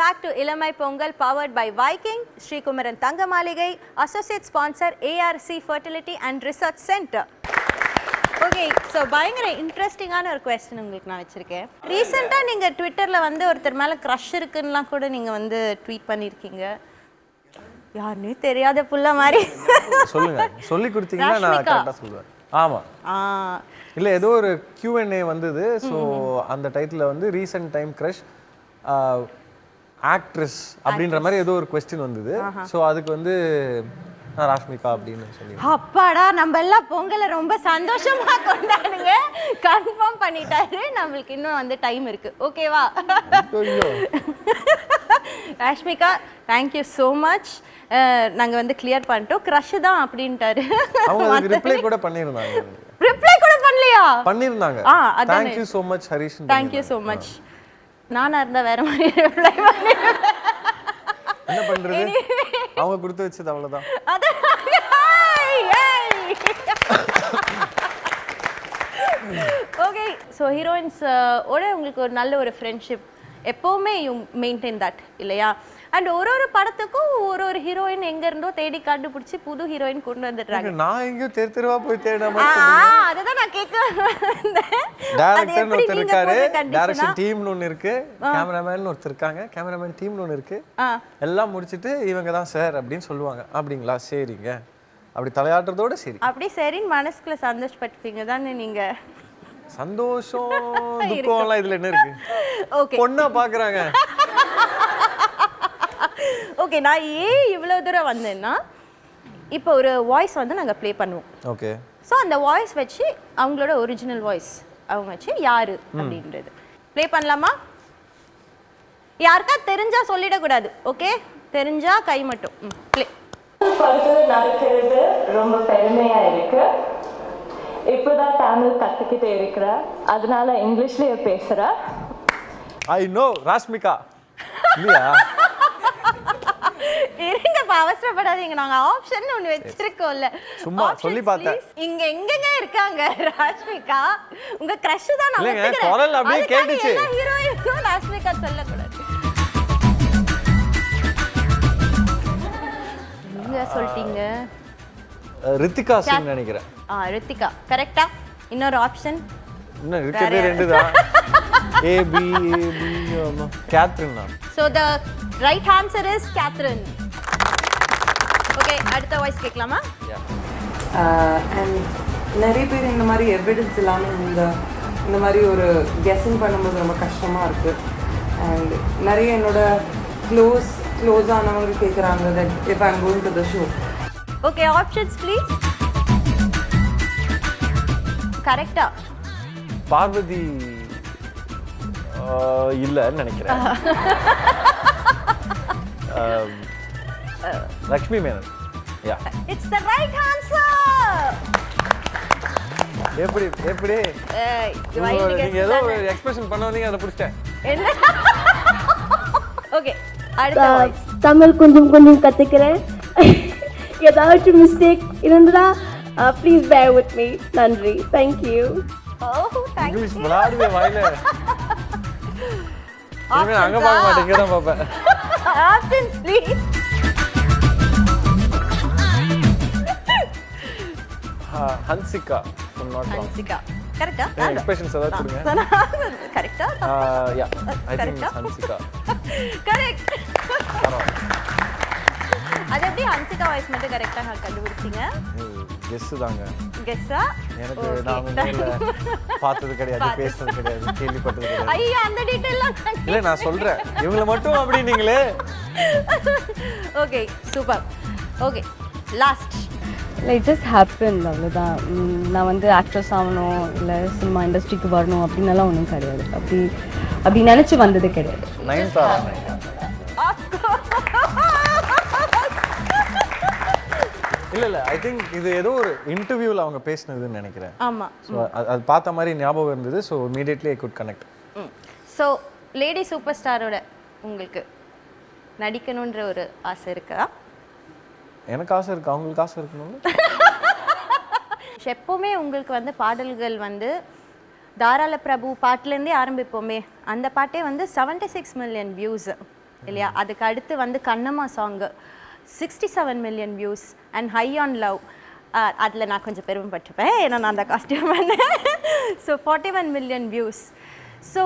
back to Ilamai Pongal powered by Viking, Sri Kumaran Thangamaligai, associate sponsor ARC Fertility and Research Center. Okay, so பயங்கர இன்ட்ரெஸ்டிங்கான ஒரு question உங்களுக்கு நான் வச்சிருக்கேன். ரீசன்ட்டா நீங்க ட்விட்டர்ல வந்து ஒருத்தர் மேல கிரஷ் இருக்குன்னுலாம் கூட நீங்க வந்து ட்வீட் பண்ணிருக்கீங்க. யாருனே தெரியாத புள்ள மாதிரி. சொல்லுங்க. சொல்லி கொடுத்தீங்கன்னா நான் கரெக்ட்டா சொல்லுவேன். ஆமா. இல்ல ஏதோ ஒரு Q&A வந்தது. சோ அந்த டைட்டில்ல வந்து ரீசன்ட் டைம் கிரஷ் ஆக்ட்ரஸ் அப்படின்ற மாதிரி ஏதோ ஒரு क्वेश्चन வந்தது. சோ அதுக்கு வந்து ராஷ்மிகா அப்படின்னு சொல்லி அப்பாடா நம்ம எல்லாம் பொங்கலை ரொம்ப சந்தோஷமா கொண்டாடுங்க. கன்ஃபார்ம் பண்ணிட்டாரு. நம்மளுக்கு இன்னும் வந்து டைம் இருக்கு. ஓகேவா? Rashmika thank you so much. நாங்க வந்து கிளியர் பண்ணிட்டோம். கிரஷ் தான் அப்படின்ட்டாரு. அவங்க ரிப்ளை கூட பண்ணிருந்தாங்க. ரிப்ளை கூட பண்ணலையா? பண்ணிருந்தாங்க. thank you so much Harish. thank you so much. நானா இருந்தா வேற மாதிரி ரிப்ளை பண்ணிருப்பேன். என்ன பண்றது? அவங்க கொடுத்து வச்சது அவ்வளவுதான். ஓகே, சோ ஹீரோயின்ஸ் ஓட உங்களுக்கு ஒரு நல்ல ஒரு ஃப்ரெண்ட்ஷிப் எப்பவுமே யூ மெயின்டைன் தட் இல்லையா? அண்ட் ஒரு படத்துக்கும் ஒரு ஹீரோயின் எங்க இருந்தோ தேடி கண்டுபிடிச்சி புது ஹீரோயின் கொண்டு வந்துடுறாங்க. நான் எங்க தெருவா போய் தேடாம அததான் நான் கேட்க வந்தேன். டைரக்டர் ஒருத்தர் இருக்காரு, டைரக்ஷன் டீம்னு ஒன்னு இருக்கு, கேமராமேன் ஒருத்தர் இருக்காங்க, கேமராமேன் டீம்னு ஒன்னு இருக்கு. எல்லாம் முடிச்சிட்டு இவங்க தான் சார் அப்படின்னு சொல்லுவாங்க. அப்படிங்களா, சரிங்க அப்படி தலையாட்டுறதோட சரி. அப்படி சரின்னு மனசுக்குள்ள சந்தோஷப்பட்டுப்பீங்க தானே நீங்க? சந்தோஷம் துக்கம்லாம் இதுல என்ன இருக்கு? ஓகே, பொண்ணா பாக்குறாங்க. ஓகே, நான் இவ்வளவு தூரம் வந்தேன்னா இப்போ ஒரு வாய்ஸ் வந்து நாங்க ப்ளே பண்ணுவோம். ஓகே, ஸோ அந்த வாய்ஸ் வச்சு அவங்களோட ஒரிஜினல் வாய்ஸ் அவங்க வச்சு யாரு அப்படின்றது ப்ளே பண்ணலாமா? யாருக்கா தெரிஞ்சா சொல்லிடக்கூடாது. ஓகே, தெரிஞ்சா கை மட்டும் ப்ளே. படத்துல நடக்கிறது ரொம்ப பெருமையா இருக்கு. இப்போதான் தமிழ் கத்துக்கிட்டே இருக்கிற, அதனால இங்கிலீஷ்லயே பேசுற. ஐ நோ ராஷ்மிகா இல்லையா? இருங்கப்பா, அவசரப்படாதீங்க. நாங்க ஆப்ஷன் ஒன்னு வச்சிருக்கோம்ல, சும்மா சொல்லி பார்த்தேன். இங்க எங்கங்க இருக்காங்க ராஷ்மிகா? உங்க கிரஷ் தான். நான் இல்லங்க, குரல் அப்படியே கேட்டுச்சு. எல்லா ஹீரோயினும் ராஷ்மிகா சொல்லக்கூடாது. நீங்க சொல்லிட்டீங்க. ரித்திகா சிங் நினைக்கிறேன். ரித்திகா கரெக்ட்டா? இன்னொரு ஆப்ஷன் இன்னும் இருக்கதே ரெண்டு தான். A B Catherine. So the right answer is Catherine. Okay, அடுத்த வாய்ஸ் கேட்கலாமா? And நிறைய பேர் இந்த மாதிரி எவிடன்ஸ் இல்லாமல் இந்த மாதிரி ஒரு கெஸ்ஸிங் பண்ணும்போது ரொம்ப கஷ்டமாக இருக்குது. அண்ட் நிறைய என்னோட க்ளோஸ் ஆனவங்க கேட்குறாங்க that if I'm going to the show. Okay, options please. கரெக்ட்டா? பார்வதி இல்லன்னு நினைக்கிறேன். லக்ஷ்மி மேனன். யா, It's the right answer. எப்படி நீங்க ஏதோ ஒரு எக்ஸ்பிரஷன் பண்ணவீங்க, அதை புடிச்சேன். என்ன? ஓகே, அடுத்த வாய்ஸ். தமிழ் கொஞ்சம் கொஞ்சம் கத்துக்கிறேன். ஏதாச்சும் மிஸ்டேக் இருந்தா ப்ளீஸ் bear with me. நன்றி. Thank you. Oh, thank you. English விளையாடுவே வாயில. அங்க பார்க்க மாட்டேன், இங்க தான் பார்ப்பேன். Options please. ஹன்சிகா. ஹன்சிகா கரெக்ட்டா? எக்ஸ்பிரஷன்ஸ் ஏதாவது கொடுங்க. கரெக்ட்டா? யா, ஐ திங்க் ஹன்சிகா. கரெக்ட். அது எப்படி ஹன்சிகா வாய்ஸ் மட்டும் கரெக்ட்டா நான் கண்டுபிடிச்சீங்க? கெஸ் தாங்க. கெஸ்ஸா? எனக்கு நான் நேர்ல பார்த்தது கிடையாது, பேசுறது கிடையாது, கேள்விப்பட்டது கிடையாது. ஐயா, அந்த டீடைல்லாம் இல்ல நான் சொல்றேன், இவங்கள மட்டும் அப்படி நீங்களே. Okay, super. Okay, last. It just happen, அவ்வளோதான். நான் வந்து ஆக்ட்ரஸ் ஆகணும் இல்லை சினிமா இண்டஸ்ட்ரிக்கு வரணும் அப்படின்னலாம் ஒன்றும் கிடையாது. அப்படி நினச்சி வந்தது கிடையாது. நயன்தாரா. இல்ல ஐ திங்க் இது ஏதோ ஒரு இன்டர்வியூல அவங்க பேசினதுன்னு நினைக்கிறேன். ஆமா, சோ அது பார்த்த மாதிரி ஞாபகம் இருந்தது. So immediately I could connect. So lady super ஸ்டாரோட உங்களுக்கு நடிக்கணும்ன்ற ஒரு ஆசை இருக்கா? எனக்கு ஆசை இருக்கு, அவங்களுக்கு ஆசை இருக்கணும். எப்பவுமே உங்களுக்கு வந்து பாடல்கள் வந்து தாராள பிரபு பாட்டுலேருந்தே ஆரம்பிப்போமே, அந்த பாட்டே வந்து 76 மில்லியன் வியூஸ். இல்லையா? அதுக்கு அடுத்து வந்து Kannamma song 67 million views and high on love, அதில் நான் கொஞ்சம் பெருமைப்பட்டுப்பேன் ஏன்னா நான் அந்த காஸ்டியூம் பண்ணேன். So 41 million views. ஸோ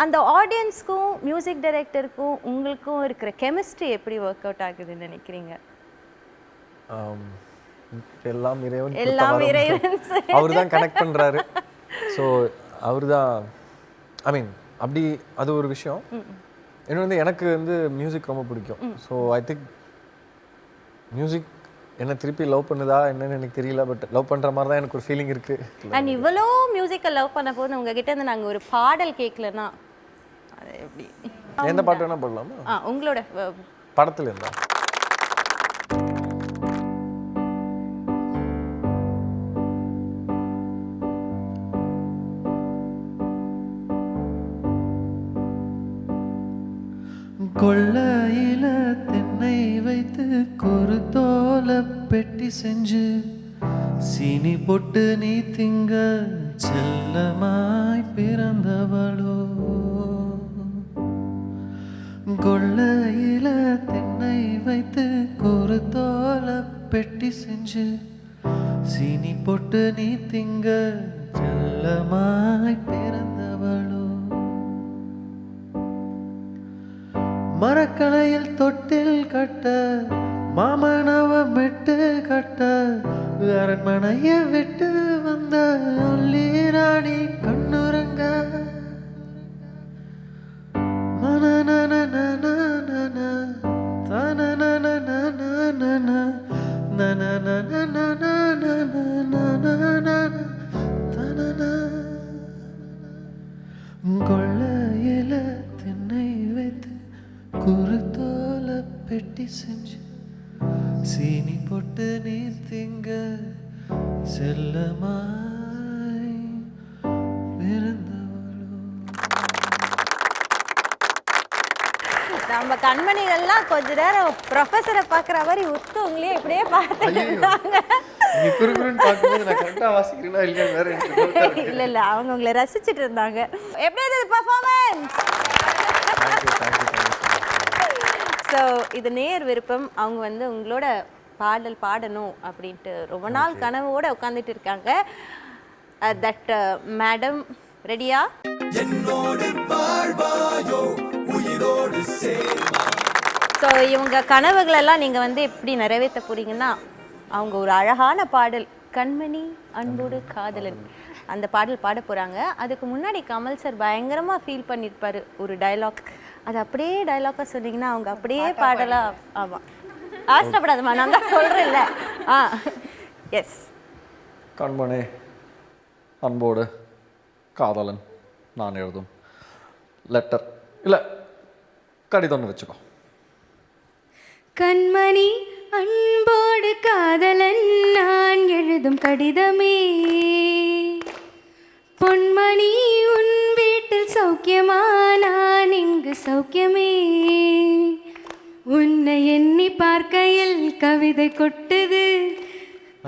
அந்த ஆடியன்ஸ்க்கும் மியூசிக் டைரக்டருக்கும் உங்களுக்கும் இருக்கிற கெமிஸ்ட்ரி எப்படி ஒர்க் அவுட் ஆகுதுன்னு நினைக்கிறீங்க? எல்லாம் இறைவன், எல்லாம் இறைவன். அவர் தான் கனெக்ட் பண்ணுறாரு. ஸோ அவர் தான், ஐ மீன் அப்படி அது ஒரு விஷயம். இன்னொன்று வந்து எனக்கு வந்து மியூசிக் ரொம்ப பிடிக்கும். ஸோ ஐ திங்க் மியூசிக் என்ன திருப்பி லவ் பண்ணுதா என்னன்னு எனக்கு தெரியல, பட் லவ் பண்ணுற மாதிரி தான் எனக்கு ஒரு ஃபீலிங் இருக்குது. அண்ட் இவ்வளோ மியூசிக்கை லவ் பண்ண போது உங்ககிட்ட இருந்து நாங்கள் ஒரு பாடல் கேட்கலன்னா அது எப்படி? எந்த பாட்டு வேணால் பாடலாமா? உங்களோட படத்தில் இருந்தா கொள்ளையில தென்னை வைத்து குறுத்தோல பெட்டி செஞ்சு சீனி பொட்டு நீ திங்க செல்லமாய் பிறந்தவளோ. கொள்ளையில தென்னை வைத்து குறுத்தோல பெட்டி செஞ்சு சீனி பொட்டு நீ திங்க செல்லமாய் பிறந்தவளோ. மரக்கலையில் தொட்டில் கட்ட மாமனவ மெட்டு கட்ட அரண்மனைய விட்டு வந்த அல்லீராணி கண்ணுறங்க. கொள்ளையில தென்னை வைத்து குறுத்தோல பெட்டி செஞ்சு சீனி போட்டு நீ திங்க செல்லமாய் பிறந்தவளோ. நம்ம கண்மணிகள்லாம் கொஞ்ச நேரம் ப்ரொஃபஸரை பார்க்குற மாதிரி உத்து உங்களே இப்படியே பார்த்துருந்தாங்க. இல்லை இல்லை, அவங்க உங்களை ரசிச்சுட்டு இருந்தாங்க. எப்படி இருந்தது பர்ஃபார்மன்ஸ்? ஸோ இது நேர் விருப்பம். அவங்க வந்து உங்களோட பாடல் பாடணும் அப்படின்ட்டு ரொம்ப நாள் கனவோடு உட்காந்துட்டு இருக்காங்க. தட் மேடம் ரெடியா? ஸோ இவங்க கனவுகளெல்லாம் நீங்கள் வந்து எப்படி நிறைவேற்ற போறீங்கன்னா, அவங்க ஒரு அழகான பாடல் கண்மணி அன்போடு காதலன் அந்த பாடல் பாட போகிறாங்க. அதுக்கு முன்னாடி கமல் சார் பயங்கரமாக ஃபீல் பண்ணியிருப்பார் ஒரு டைலாக். அது அப்படியே டைலாக்காக சொன்னீங்கன்னா அவங்க அப்படியே பாடலாம். ஆமாம், ஆசைப்படாதம்மா, நான் தான் சொல்கிறேன்ல. எஸ். கண்மணி அன்போடு காதலன் நான் எழுதும் லெட்டர் இல்லை கடிதம்னு வச்சுக்கோ. கண்மணி அன்போடு காதலன் நான் எழுதும் கடிதமே. பொன்மணி உன் வீட்டில் சௌக்கியமா, நான் இங்கு சௌக்கியமே. உன்னை எண்ணி பார்க்கையில் கவிதை கொட்டுது,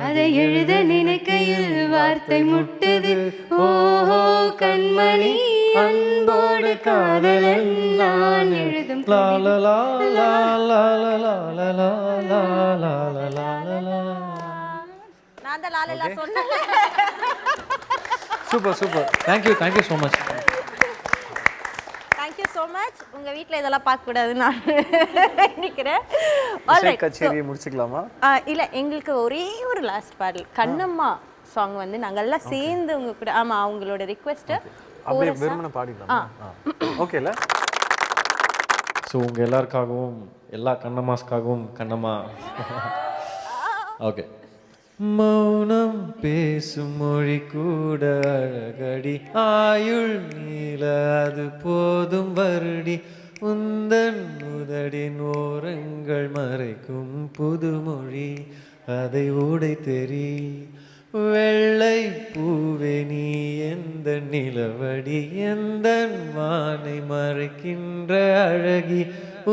அதை எழுத நினைக்கையில் வார்த்தை முட்டுது. ஓஹோ கண்மணி அன்போடு காதலன் நான் எழுதும் நான் தான் லாலலா சொன்னேன். Super super, thank you thank you so much. Thank you so much. உங்கள் வீட்டில் இதெல்லாம் பார்க்கக்கூடாதுன்னு நான் நினைக்கிறேன். கச்சேரியை முடிச்சுக்கலாமா? இல்லை, எங்களுக்கு ஒரே ஒரு லாஸ்ட் பாடல் கண்ணம்மா சாங் வந்து நாங்கள் எல்லாம் சேர்ந்து உங்க கூட, ஆமாம், அவங்களோட ரிக்வெஸ்ட்டு அப்படியே வெறுமனை பாடிக்கலாம். ஓகேல. ஸோ உங்கள் எல்லாருக்காகவும் எல்லா கண்ணம்மாஸ்க்காகவும் கண்ணம்மா. ஓகே. மௌனம் பேசும் மொழி கூட அழகடி, ஆயுள் நீல அது போதும் வருடி. உந்தன் உதடின் ஓரங்கள் மறைக்கும் புதுமொழி, அதை ஊடை தெரி. வெள்ளை பூவே நீ எந்த நிலவடி, எந்த வானை மறைக்கின்ற அழகி.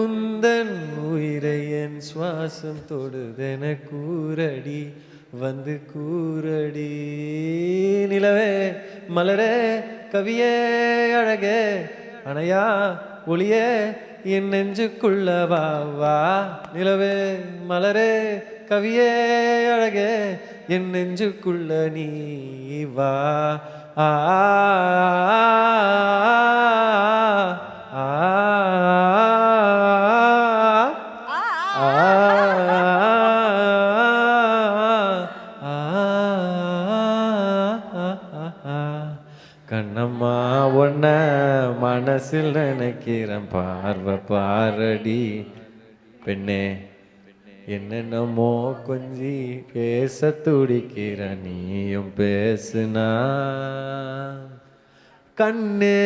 உந்தன் உயிரை என் சுவாசம் தொடுதென கூரடி, வந்து கூரடி. நிலவே மலரே கவியே அழகே அணையா ஒளியே என் நெஞ்சுக்குள்ள வா வா நிலவே மலரே கவியே அழகே என் நெஞ்சுக்குள்ள நீ வா ஆ கண்ணம்மா ஒன்ன மனசில் நினைக்கிறேன் பார்வை பாரடி பெண்ணே என்னென்னமோ கொஞ்சி பேச துடிக்கிற நீயும் பேசுனா கண்ணே